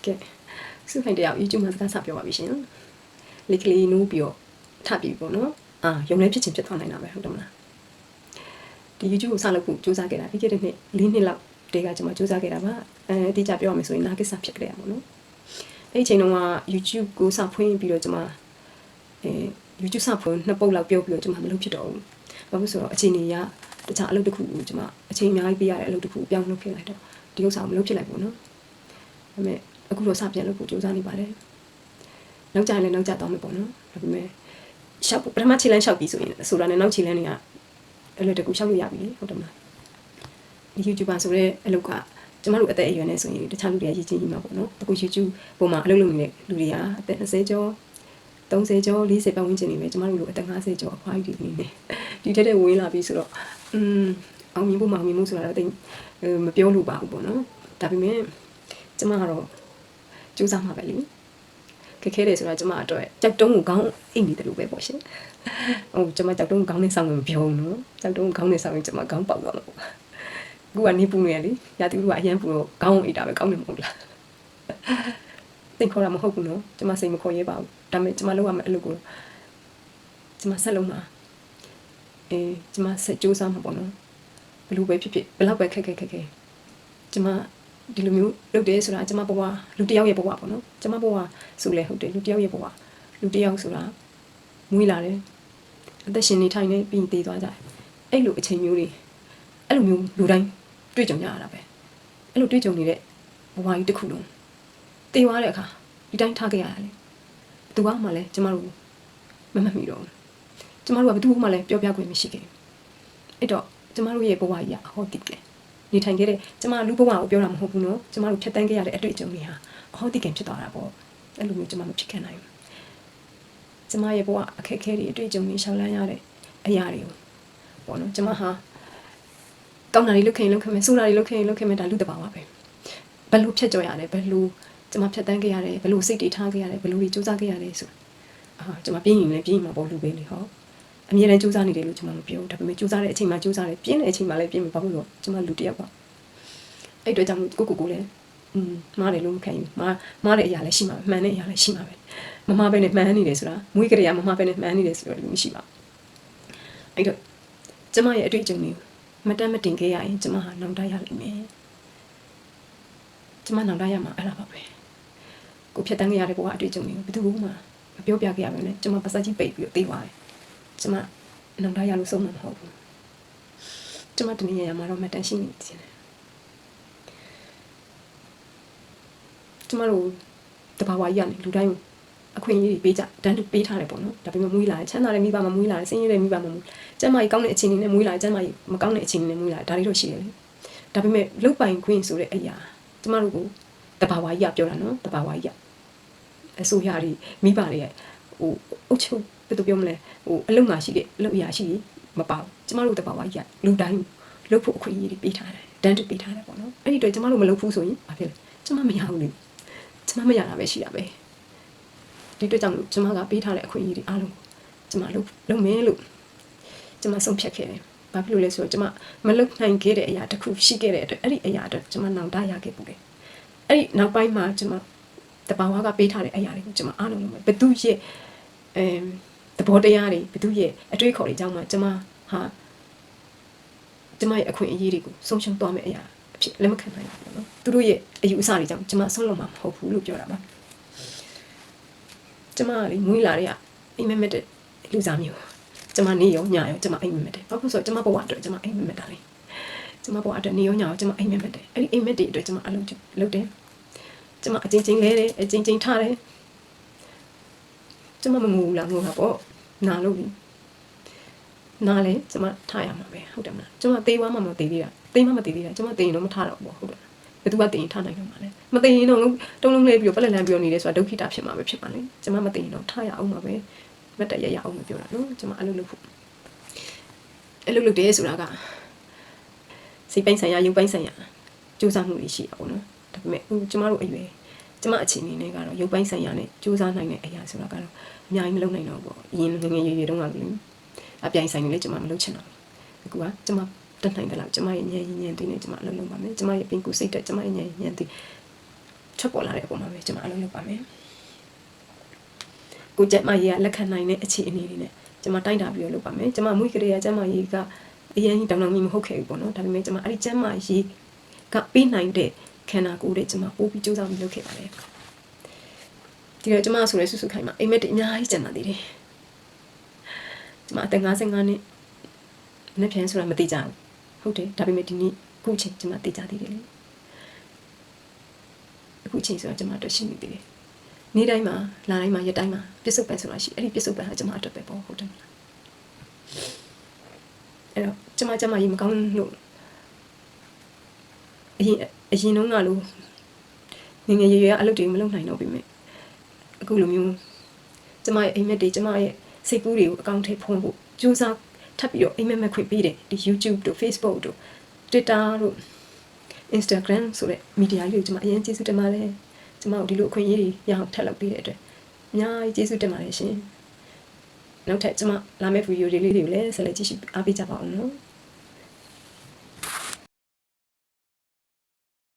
ကဲစုဖိုင်တရား YouTube မှာစကားစပြောပါပြီရှင်လေကလေးနိုးပြီးတော့ထပ်ပြီးပေါ့နော်ရုံလေးဖြစ်ချင်းဖြစ်သွားနိုင်တာပဲဟုတ်တယ်မလားဒီ YouTube ကိုစလုပ်ဖို့စူးစမ်းခဲ့တာဒီကနေ့4နှစ်လောက်တည်းကကျွန်မစူးစမ်းခဲ့တာပါအတိအကျပြောရမယ်ဆိုရင်နားကိစ္စဖြစ်ကြရပါတော့အဲ့ဒီချိန်တုန်းက YouTube ကိုစဖွင့်ပြီးတော့ကျွန်မYouTube စဖွင့်2ပုတ်လောက်ပြောပြီးတော့ကျွန်မမလုပ်ဖြစ်တော့ဘူးဘာလို့ဆိုတော့အချိန်ကြီးကတခြားအလုပ်တစ်ခုကိုကျွန်မအချိန်အများကြီးပေးရတဲ့အလုပ်တစ်ခုပြောင်းလုပ်ခဲ့လိုက်တော့ဒီဥစ္စာကိုမလုပ်ဖြစ်လိုက်ဘူးနော်ဒါပေမဲ့အခုတော့စပြန်လုပ်ဖို့ကြိုးစားနေပါတယ်နောက်ကြရင်လည်းနောက်ကြတော့မယ်ပေါ့နော်ဒါပေမဲ့ရှောက်ပထမခြေလမ်းလျှောက်ပြီးဆိုရင်ဆိုတာနဲ့နောက်ခြေလမ်းတွေကအလုပ်တကူလျှောက်လို့ရပြီဟုတ်တယ်မလားဒီ YouTuber ဆိုတဲ့အလုပ်ကကျမတို့အသက်အရွယ်နဲ့ဆိုရင်တခြားလူတွေကရည်ချင်းကြီးမှာပေါ့နော်အခု YouTube ပုံမှာအလုပ်လုပ်နေတဲ့လူတွေကအသက်20ကျော်30ကျော်40ပတ်ဝန်းကျင်နေပဲကျမတို့လိုအသက်50ကျော်အခွားကြီးတွေနေတယ်ဒီတက်တဲ့ဝင်လာပြီဆိုတော့အောင်မြင်ဖို့မအောင်မြင်ဖို့ဆိုတာတော့မပြောလို့ပါဘူးပေါ့နော်ဒါပေမဲ့ကျမကတော့စူးစမ်းမှာပဲလေခက်ခဲတယ်ဆိုတာကျမအတွက်ကြောက်တုံးကိုခေါင်းအိတ်နေတယ်လို့ပဲပေါ့ရှင်ဟုတ်ကျမကြောက်တုံးခေါင်းနဲ့ဆောင်းလို့မပြောဘူးနော်ကြောက်တုံးခေါင်းနဲ့ဆောင်းရင်ကျမခေါင်းပေါက်သွားမှာပေါ့အခုကနေပူနေရလေရာသီဥတုကအရန်ပူတော့ခေါင်းအိတ်တာပဲကောင်းတယ်မဟုတ်လားသိခေါ်တာမဟုတ်ဘူးနော်ကျမစိတ်မခေါ်ရဲပါဘူးဒါပေမဲ့ကျမလုပ်ရမယ့်အလုပ်ကိုကျမဆက်လုပ်မှာကျမဆက်စူးစမ်းမှာပေါ့နော်ဘလို့ပဲဖြစ်ဖြစ်ဘလောက်ပဲခက်ခဲကျမဒီလိုမျိုးလုပ်တယ်ဆိုတာကျမဘဝလူတယောက်ရဲ့ဘဝပေါ့နော်ကျမဘဝဆိုလဲဟုတ်တယ်လူတယောက်ရဲ့ဘဝလူတယောက်ဆိုတာမွေးလာတယ်အသက်ရှင်နေထိုင်နေပြီးတည်သွားကြတယ်အဲ့လိုအချိန်မျိုးတွေအဲ့လိုမျိုးလူတိုင်းတွေ့ကြုံကြရတာပဲအဲ့လိုတွေ့ကြုံနေတဲ့ဘဝကြီးတစ်ခုလုံးတည်သွားတဲ့အခါဒီတိုင်းထားခဲ့ရတာလေဘသူကမှလည်းကျမတို့မမှတ်မိတော့ဘူးကျမတို့ကဘသူမှလည်းပြောပြခွင့်မရှိခဲ့ဘူးအဲ့တော့ကျမတို့ရဲ့ဘဝကြီးကဟောတိတယ်နေထိုင်ခဲ့တဲ့ကျမလူဘဝကိုပြောတာမဟုတ်ဘူးနော်ကျမတို့ဖြတ်တန်းခဲ့ရတဲ့အတွေ့အကြုံတွေဟာအဟောတိကံဖြစ်သွားတာပေါ့အဲ့လိုမျိုးကျမမဖြစ်ခဲ့နိုင်ဘူးကျမရဲ့ဘဝအခက်အခဲတွေအတွေ့အကြုံတွေရှောင်လန်းရတဲ့အရာတွေကိုပေါ့နော်ကျမဟာကောင်းတာတွေလုပ်ခင်မယ်ဆိုးတာတွေလုပ်ခင်မယ်ဒါလူတဘာဝပဲဘယ်လိုဖြတ်ကျော်ရတယ်ဘယ်လိုကျမဖြတ်တန်းခဲ့ရတယ်ဘယ်လိုစိတ်တွေထားခဲ့ရတယ်ဘယ်လိုတွေစူးစမ်းခဲ့ရတယ်ဆိုကျမပြင်းရင်လည်းပြင်းမှာပေါ့လူပဲလေဟောအမြဲတမ်းစူးစမ်းနေတယ်လို့ကျွန်မမပြောဘူးဒါပေမဲ့စူးစမ်းတဲ့အချိန်မှာစူးစမ်းတယ်ပြင်းတဲ့အချိန်မှာလည်းပြင်းမှာဘာလို့လဲကျွန်မလူတစ်ယောက်ပါအဲ့အတွက်ကြောင့်ကိုလည်းမားတယ်လို့မခံဘူးမားတဲ့အရာလည်းရှိမှာပဲမှန်တဲ့အရာလည်းရှိမှာပဲမပဲနဲ့မှန်နေတယ်ဆိုတာမွေးကြရမပဲနဲ့မှန်နေတယ်ဆိုတော့လူမရှိပါဘူးအဲ့တော့ကျွန်မရဲ့အတွေ့အကြုံတွေမတက်မတင်ခဲ့ရရင်ကျွန်မဟာနောင်တရလိမ့်မယ်ကျွန်မနောင်တရမှာအဲ့ဒါပါပဲကိုဖြတ်တန်းခဲ့ရတဲ့ဘဝအတွေ့အကြုံတွေဘယ်သူမှမပြောပြခဲ့ရပါဘူးနဲ့ကျွန်မပါစကြီးပိတ်ပြီးတော့သေးပါတယ်ကျမနောင်တရလို့ဆုံးမှာမဟုတ်ဘူးကျမတနည်းရမှာတော့မတန်ရှိနေတယ်ကျမတို့တဘာဝကြီးကနေလူတိုင်းအခွင့်အရေးတွေပေးကြတန်းတူပေးထားတယ်ပေါ့နော်ဒါပေမဲ့မွေးလာတယ်ချမ်းသာတဲ့မိဘမှာမွေးလာတယ်ဆင်းရဲတဲ့မိဘမှာမွေးကျမကြီးကောင်းတဲ့အချိန်တွေနဲ့မွေးလာတယ်ကျမကြီးမကောင်းတဲ့အချိန်တွေနဲ့မွေးလာတယ်ဒါတွေတော့ရှိတယ်လေဒါပေမဲ့လုတ်ပိုင်ခွင့်ဆိုတဲ့အရာကျမတို့ကိုတဘာဝကြီးကပြောတာနော်တဘာဝကြီးကအစိုးရတွေမိဘတွေရဲ့အုပ်ချုပ်ဘယ်လိုပြောမလဲအလုံမှာရှိတဲ့အလုပ်အရာရှိမပါဘူးကျမတို့တဘာဝကြီးကလူတိုင်းလုပ်ဖို့အခွင့်အရေးတွေပေးထားတယ်တန်းတူပေးထားတယ်ပေါ့နော်အဲ့ဒီတော့ကျမတို့မလုပ်ဘူးဆိုရင်ဘာဖြစ်လဲကျမမရဘူးလေကျမမရတာပဲရှိတာပဲဒီအတွက်ကြောင့်ကျမကပေးထားတဲ့အခွင့်အရေးတွေအားလုံးကျမလုပ်မယ်လို့ကျမဆုံးဖြတ်ခဲ့တယ်ဘာဖြစ်လို့လဲဆိုတော့ကျမမလုပ်နိုင်ခဲ့တဲ့အရာတစ်ခုရှိခဲ့တဲ့အတွက်အဲ့ဒီအရာအတွက်ကျမနောင်တရခဲ့ပူတယ်အဲ့ဒီနောက်ပိုင်းမှာကျမတဘာဝကပေးထားတဲ့အရာတွေကိုကျမအားလုံးလုပ်မယ်ဘသူရဲ့သဘောတရားတွေဘသူရဲ့အတွေ့အခေါ်တွေကြောင့်မှကျမဟာကျမရဲ့အခွင့်အရေးတွေကိုဆုံးရှုံးသွားမယ့်အရာအဖြစ်လက်မခံနိုင်ဘူးနော်သူတို့ရဲ့အယူအဆတွေကြောင့်ကျမဆုံးလုံးမှာမဟုတ်ဘူးလို့ပြောတာပါကျမကလေမွေးလာတဲ့အိမ်မက်မက်တဲ့လူစားမျိုးကျမနေရောညရောကျမအိမ်မက်တယ်ဘာလို့ဆိုတော့ကျမဘဝအတွက်ကျမအိမ်မက်တာလေကျမဘဝအတွက်နေရောညရောကျမအိမ်မက်တယ်အဲ့ဒီအိမ်မက်တွေအတွက်ကျမအလုပ်လုပ်တယ်ကျမအချင်းချင်းလဲတယ်အချင်းချင်းထားတယ်ကျမမငိုဘူးလားငိုတာပေါ့နာလို့ပြီနာလဲကျမထားရမှာပဲဟုတ်တယ်မလားကျမသေးသွားမှမသေးသေးတာသေးမှမသေးသေးတာကျမသေးရင်တော့မထားတော့ဘူးဟုတ်တယ်ဘယ်သူကသေးရင်ထားနိုင်တော့မှာလဲမသေးရင်တော့တုံးလုံးလေးပြီးတော့ပလက်လန်ပြီးတော့နေတယ်ဆိုတာဒုက္ခိတဖြစ်မှာပဲဖြစ်ပါလေကျမမသေးရင်တော့ထားရအောင်မှာပဲမတ်တရရအောင်မပြောတာနော်ကျမအလုပ်လုပ်ဖို့အလုပ်လုပ်တယ်ဆိုတာကစိတ်ပိုင်းဆိုင်ရာရုပ်ပိုင်းဆိုင်ရာစူးစမ်းမှုတွေရှိတာပေါ့နော်ဒါပေမဲ့ကျမတို့အရွယ်ကျမအချင်းအနေနဲ့ကတော့ရုပ်ပိုင်းဆိုင်ရာနဲ့စူးစမ်းနိုင်တဲ့အရာဆိုတာကတော့အများကြီးမလုပ်နိုင်တော့ဘူးအရင်ငငယ်ရွယ်တုန်းကလည်းအပြိုင်ဆိုင်နေလေကျမမလုပ်ချင်တော့ဘူးအခုကကျမတက်နိုင်တယ်လားကျမရဲ့ဉာဏ်သိနေကျမအလုပ်လုပ်ပါမယ်ကျမရဲ့ပင်ကိုစိတ်တက်ကျမရဲ့ဉာဏ်သိ ထွက်ပေါ်လာတဲ့အပေါ်မှာပဲကျွန်မအလုပ်လုပ်ပါမယ်ကိုကျမကြီးကလက်ခံနိုင်တဲ့အခြေအနေတွေနဲ့ကျွန်မတိုက်တာပြီးတော့လုပ်ပါမယ်ကျွန်မမွေးကလေးကကျမကြီးကအရင်တောင်တောင်ကြီးမဟုတ်ခဲ့ဘူးပေါ့နော်ဒါပေမဲ့ကျွန်မအဲ့ဒီကျမကြီးကပေးနိုင်တဲ့ခန္ဓာကိုယ်တွေကျွန်မပို့ပြီးစူးစမ်းပြီးလုပ်ခဲ့ပါတယ်ဒီတော့ကျွန်မဆိုရဲစုစုခိုင်းမှာအိမ်မက်တွေအများကြီးကျန်ပါသေးတယ်ကျွန်မအသက်55နှစ်နှစ်ပြန်ဆိုတာမသိကြဘူးဟုတ်တယ်ဒါပေမဲ့ဒီနေ့ခုချိန်ကျွန်မသိကြသေးတယ်လေအခုချိန်ဆိုတော့ကျွန်မအတွက်ရှိနေသေးတယ်နေ့တိုင်းမှာလာတိုင်းမှာရက်တိုင်းမှာပြစ္ဆုတ်ပန်ဆိုတာရှိအဲ့ဒီပြစ္ဆုတ်ပန်ကကျွန်မအတွက်ပဲပေါ့ဟုတ်တယ်မလားအဲ့တော့ကျွန်မကြီးမကောင်းလို့အရင်တော့ငါလို့ငငယ်ရွယ်ရွယ်အလုပ်တွေမလုပ်နိုင်တော့ပြီမဲ့အခုလိုမျိုးကျွန်မရဲ့အိမ်မက်တွေကျွန်မရဲ့စိတ်ကူးတွေကိုအကောင့်ထဲဖုံးဖို့ကြိုးစားထပ်ပြီးတော့အိမ်မက်ခွင့်ပေးတယ်ဒီ YouTube တို့ Facebook တို့ Twitter တို့ Instagram ဆိုတဲ့မီဒီယာလေးကိုကျွန်မအရင်ကျေးဇူးတင်ပါတယ်ကျွန်မတို့ဒီလိုအခွင့်အရေးတွေရအောင်ထပ်လုပ်ပေးတဲ့အတွက်အများကြီးကျေးဇူးတင်ပါတယ်ရှင်နောက်ထပ်ကျွန်မလာမယ့်ဗီဒီယိုတွေလေးတွေကိုလည်းဆက်လက်ကြည့်ရှုအားပေးကြပါဦးနော်